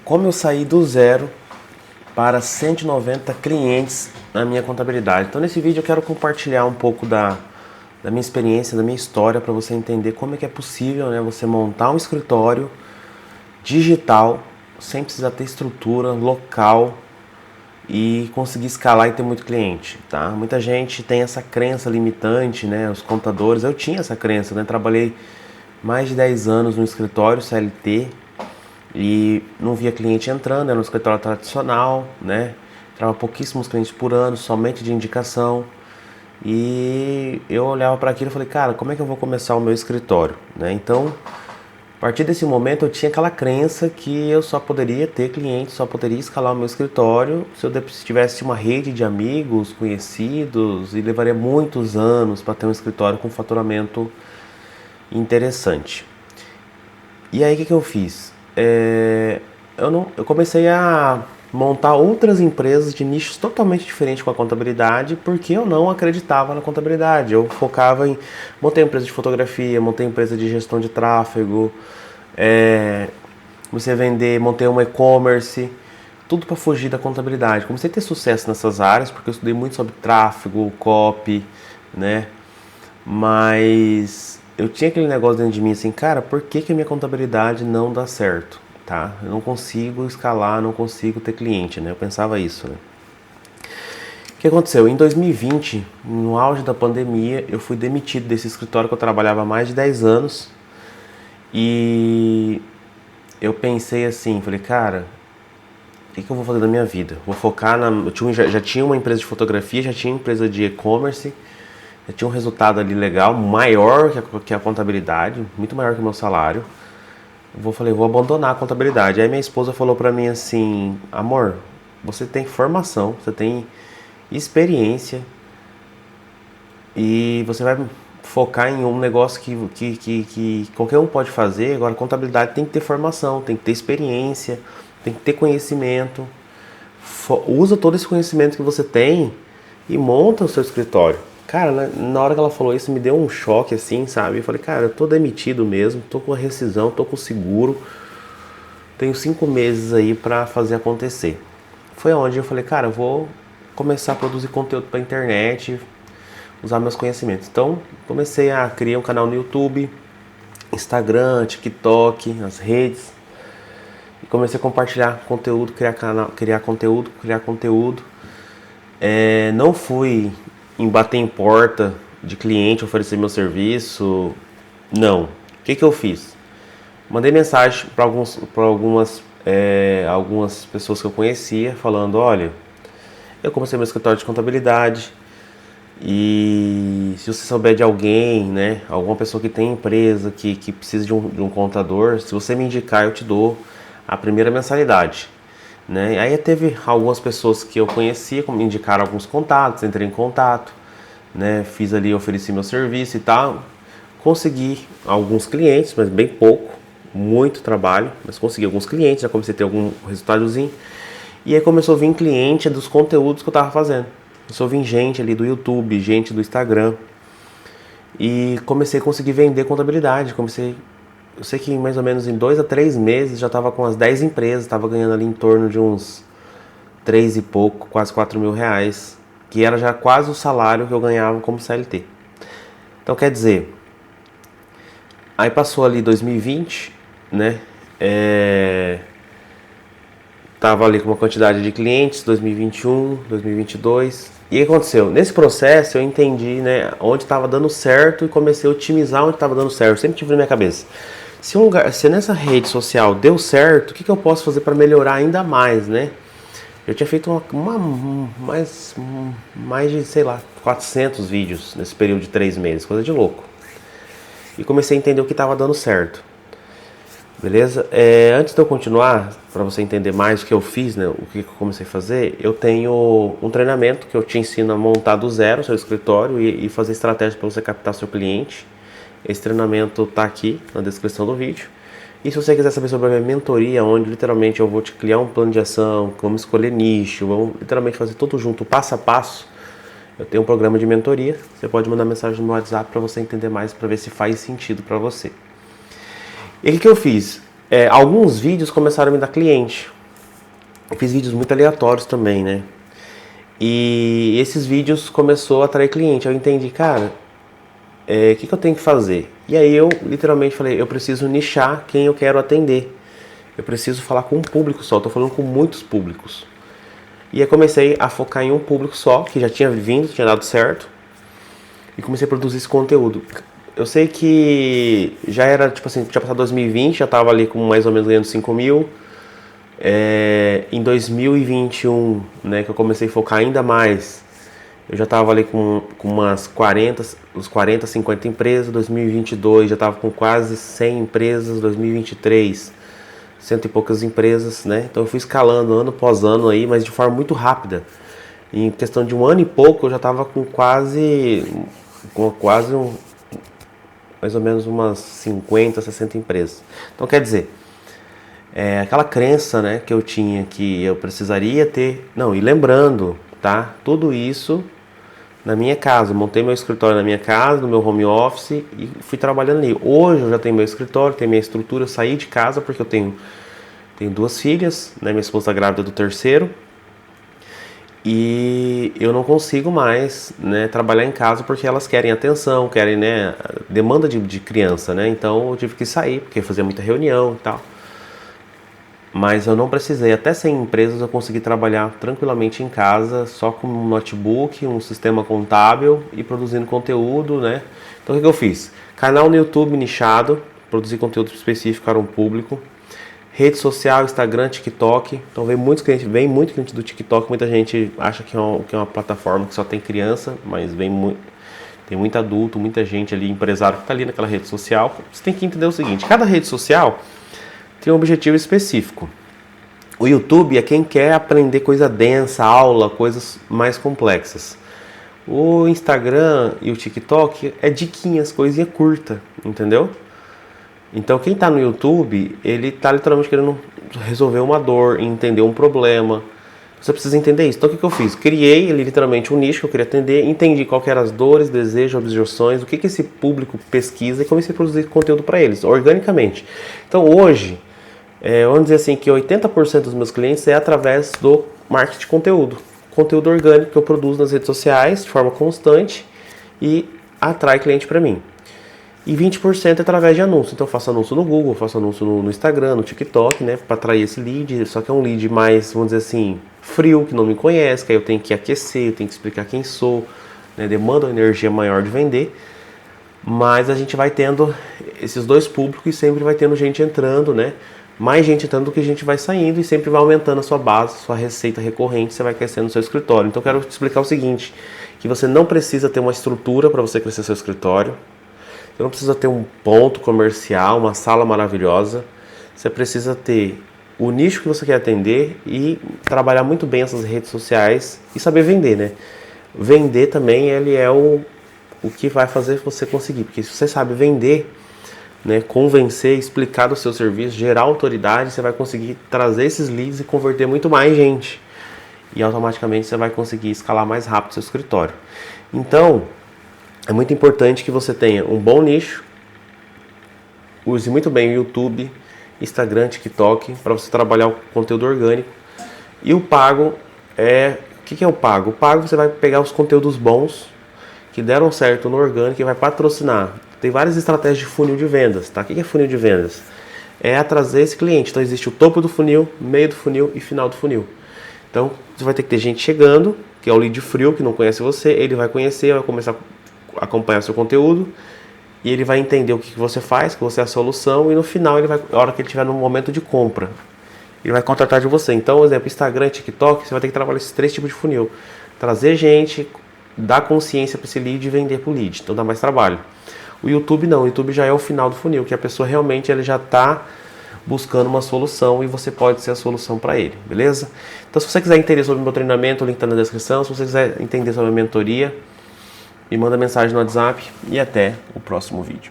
como eu saí do zero para 190 clientes na minha contabilidade. Então nesse vídeo eu quero compartilhar um pouco da minha experiência, da minha história, para você entender como é que é possível, né, você montar um escritório digital sem precisar ter estrutura local e conseguir escalar e ter muito cliente, tá? Muita gente tem essa crença limitante, né? Os contadores, eu tinha essa crença, né? Trabalhei mais de 10 anos no escritório CLT e não via cliente entrando, era um escritório tradicional, né? Entrava pouquíssimos clientes por ano, somente de indicação. E eu olhava para aquilo e falei, cara, como é que eu vou começar o meu escritório, né? Então, a partir desse momento eu tinha aquela crença que eu só poderia ter clientes, só poderia escalar o meu escritório se eu tivesse uma rede de amigos, conhecidos, e levaria muitos anos para ter um escritório com faturamento interessante. E aí o que eu fiz? Eu comecei a montar outras empresas de nichos totalmente diferentes com a contabilidade, porque eu não acreditava na contabilidade. Eu focava em... Montei empresa de fotografia, montei empresa de gestão de tráfego, comecei a vender, montei um e-commerce, tudo para fugir da contabilidade. Comecei a ter sucesso nessas áreas, porque eu estudei muito sobre tráfego, copy, né? Mas eu tinha aquele negócio dentro de mim assim, cara, por que a minha contabilidade não dá certo? Tá? Eu não consigo escalar, não consigo ter cliente, né? Eu pensava isso, né? O que aconteceu? Em 2020, no auge da pandemia, eu fui demitido desse escritório que eu trabalhava há mais de 10 anos. E eu pensei assim, falei, cara, o que eu vou fazer da minha vida? Vou focar na... já tinha uma empresa de fotografia, já tinha uma empresa de e-commerce, já tinha um resultado ali legal, maior que a contabilidade, muito maior que o meu salário. Falei, vou abandonar a contabilidade. Aí minha esposa falou pra mim assim, amor, você tem formação, você tem experiência e você vai focar em um negócio que qualquer um pode fazer. Agora, contabilidade tem que ter formação, tem que ter experiência, tem que ter conhecimento. Usa todo esse conhecimento que você tem e monta o seu escritório. Cara, na hora que ela falou isso, me deu um choque assim, sabe? Eu falei, cara, eu tô demitido mesmo, tô com a rescisão, tô com seguro, tenho 5 meses aí pra fazer acontecer. Foi onde eu falei, cara, eu vou começar a produzir conteúdo pra internet, usar meus conhecimentos. Então, comecei a criar um canal no YouTube, Instagram, TikTok, as redes, e comecei a compartilhar conteúdo, criar conteúdo. Não fui em bater em porta de cliente, oferecer meu serviço, não. O que eu fiz? Mandei mensagem para algumas pessoas que eu conhecia, falando, olha, eu comecei meu escritório de contabilidade e se você souber de alguém, né, alguma pessoa que tem empresa, que precisa de um contador, se você me indicar, eu te dou a primeira mensalidade. Né? Aí teve algumas pessoas que eu conhecia, me indicaram alguns contatos, entrei em contato, né? Fiz ali, ofereci meu serviço e tal, consegui alguns clientes, mas bem pouco, muito trabalho, mas consegui alguns clientes, já comecei a ter algum resultadozinho, e aí começou a vir cliente dos conteúdos que eu estava fazendo, começou a vir gente ali do YouTube, gente do Instagram, e comecei a conseguir vender contabilidade, eu sei que mais ou menos em 2 a 3 meses já estava com as 10 empresas, estava ganhando ali em torno de uns 3 e pouco, quase 4 mil reais, que era já quase o salário que eu ganhava como CLT. Então quer dizer, aí passou ali 2020, né? Tava ali com uma quantidade de clientes, 2021, 2022. E o que aconteceu? Nesse processo eu entendi, né, onde estava dando certo e comecei a otimizar onde estava dando certo. Eu sempre tive na minha cabeça. Se nessa rede social deu certo, o que eu posso fazer para melhorar ainda mais, né? Eu tinha feito mais de, sei lá, 400 vídeos nesse período de 3 meses, coisa de louco. E comecei a entender o que estava dando certo. Beleza? Antes de eu continuar, para você entender mais o que eu fiz, né, o que eu comecei a fazer, eu tenho um treinamento que eu te ensino a montar do zero o seu escritório e fazer estratégias para você captar seu cliente. Esse treinamento está aqui na descrição do vídeo. E se você quiser saber sobre a minha mentoria, onde literalmente eu vou te criar um plano de ação, como escolher nicho, vamos literalmente fazer tudo junto, passo a passo, eu tenho um programa de mentoria. Você pode mandar mensagem no meu WhatsApp para você entender mais, para ver se faz sentido para você. E o que eu fiz? Alguns vídeos começaram a me dar cliente. Eu fiz vídeos muito aleatórios também, né? E esses vídeos começou a atrair cliente. Eu entendi, cara, o que eu tenho que fazer? E aí eu literalmente falei, eu preciso nichar quem eu quero atender. Eu preciso falar com um público só, eu tô falando com muitos públicos. E aí comecei a focar em um público só, que já tinha vindo, tinha dado certo. E comecei a produzir esse conteúdo. Eu sei que já era, tipo assim, tinha passado 2020, já tava ali com mais ou menos ganhando 5 mil. Em 2021, né, que eu comecei a focar ainda mais, eu já estava ali com umas 40, 50 empresas. 2022 já estava com quase 100 empresas. 2023, cento e poucas empresas, né? Então eu fui escalando ano após ano aí, mas de forma muito rápida. Em questão de um ano e pouco eu já estava com mais ou menos umas 50, 60 empresas. Então quer dizer, aquela crença, né, que eu tinha que eu precisaria ter... Não, e lembrando, tá? Tudo isso na minha casa. Eu montei meu escritório na minha casa, no meu home office, e fui trabalhando ali. Hoje eu já tenho meu escritório, tenho minha estrutura. Eu saí de casa porque eu tenho 2 filhas, né? Minha esposa está grávida do terceiro. E eu não consigo mais, né, trabalhar em casa porque elas querem atenção, querem, né, demanda de criança, né? Então eu tive que sair porque fazia muita reunião e tal. Mas eu não precisei, até sem empresas eu consegui trabalhar tranquilamente em casa, só com um notebook, um sistema contábil e produzindo conteúdo, né? Então o que eu fiz? Canal no YouTube nichado, produzir conteúdo específico para um público. Rede social, Instagram, TikTok. Então vem muito cliente do TikTok. Muita gente acha que é uma plataforma que só tem criança, mas tem muito adulto, muita gente ali, empresário que está ali naquela rede social. Você tem que entender o seguinte, cada rede social tem um objetivo específico. O YouTube é quem quer aprender coisa densa, aula, coisas mais complexas. O Instagram e o TikTok é diquinhas, coisinha curta, entendeu? Então quem está no YouTube, ele está literalmente querendo resolver uma dor, entender um problema. Você precisa entender isso. Então o que eu fiz? Criei literalmente um nicho que eu queria atender, entendi qual que eram as dores, desejos, objeções, o que esse público pesquisa e comecei a produzir conteúdo para eles, organicamente. Então hoje, vamos dizer assim que 80% dos meus clientes é através do marketing de conteúdo. Conteúdo orgânico que eu produzo nas redes sociais de forma constante e atrai cliente para mim. E 20% é através de anúncio. Então eu faço anúncio no Google, faço anúncio no Instagram, no TikTok, né? Para atrair esse lead. Só que é um lead mais, vamos dizer assim, frio, que não me conhece, que aí eu tenho que aquecer, eu tenho que explicar quem sou, né? Demanda uma energia maior de vender. Mas a gente vai tendo esses dois públicos e sempre vai tendo gente entrando, né? Mais gente entrando do que gente vai saindo e sempre vai aumentando a sua base, sua receita recorrente, você vai crescendo no seu escritório. Então eu quero te explicar o seguinte, que você não precisa ter uma estrutura para você crescer seu escritório. Você não precisa ter um ponto comercial, uma sala maravilhosa. Você precisa ter o nicho que você quer atender e trabalhar muito bem essas redes sociais e saber vender, né? Vender também ele é o que vai fazer você conseguir. Porque se você sabe vender, né, convencer, explicar do seu serviço, gerar autoridade, você vai conseguir trazer esses leads e converter muito mais gente. E automaticamente você vai conseguir escalar mais rápido seu escritório. Então, é muito importante que você tenha um bom nicho, use muito bem o YouTube, Instagram, TikTok, para você trabalhar o conteúdo orgânico. E o pago o que é o pago? O pago você vai pegar os conteúdos bons, que deram certo no orgânico e vai patrocinar. Tem várias estratégias de funil de vendas, tá? O que é funil de vendas? É trazer esse cliente. Então existe o topo do funil, meio do funil e final do funil. Então você vai ter que ter gente chegando, que é o lead frio, que não conhece você, ele vai conhecer, vai começar a acompanhar o seu conteúdo e ele vai entender o que você faz, que você é a solução, e no final, na hora que ele estiver no momento de compra, ele vai contratar de você. Então, por exemplo, Instagram e TikTok, você vai ter que trabalhar esses 3 tipos de funil. Trazer gente, dar consciência para esse lead e vender para o lead. Então dá mais trabalho. O YouTube não, o YouTube já é o final do funil, que a pessoa realmente ele já está buscando uma solução e você pode ser a solução para ele, beleza? Então se você quiser entender sobre o meu treinamento, o link está na descrição. Se você quiser entender sobre a mentoria, me manda mensagem no WhatsApp e até o próximo vídeo.